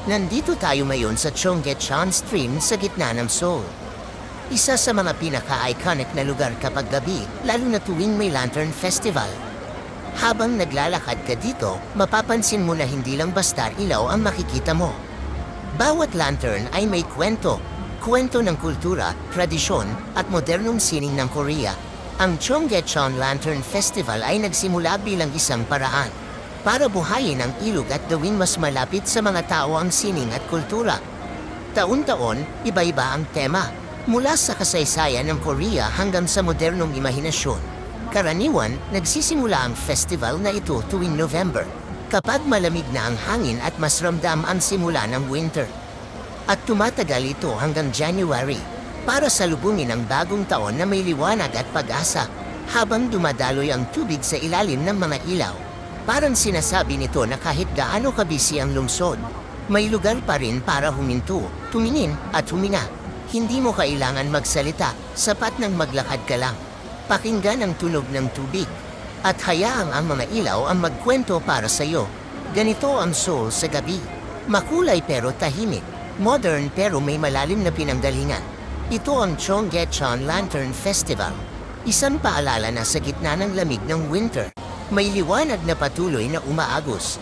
Nandito tayo ngayon sa Cheonggyecheon Stream sa gitna ng Seoul. Isa sa mga pinaka-iconic na lugar kapag gabi, lalo na tuwing may Lantern Festival. Habang naglalakad ka dito, mapapansin mo na hindi lang basta ilaw ang makikita mo. Bawat lantern ay may kwento. Kwento ng kultura, tradisyon, at modernong sining ng Korea. Ang Cheonggyecheon Lantern Festival ay nagsimula bilang isang paraan para buhayin ang ilog at gawing mas malapit sa mga tao ang sining at kultura. Taon-taon, iba-iba ang tema, mula sa kasaysayan ng Korea hanggang sa modernong imahinasyon. Karaniwan, nagsisimula ang festival na ito tuwing November, kapag malamig na ang hangin at mas ramdam ang simula ng winter. At tumatagal ito hanggang January, para salubungin ang bagong taon na may liwanag at pag-asa, habang dumadaloy ang tubig sa ilalim ng mga ilaw. Parang sinasabi nito na kahit gaano kabisi ang lungsod, may lugar pa rin para huminto, tumingin at huminga. Hindi mo kailangan magsalita, sapat nang maglakad ka lang. Pakinggan ang tunog ng tubig, at hayaang ang mga ilaw ang magkwento para sa iyo. Ganito ang Seoul sa gabi. Makulay pero tahimik, modern pero may malalim na pinanggalingan. Ito ang Cheonggyecheon Lantern Festival. Isang paalala na sa gitna ng lamig ng winter, may liwanag na patuloy na umaagos.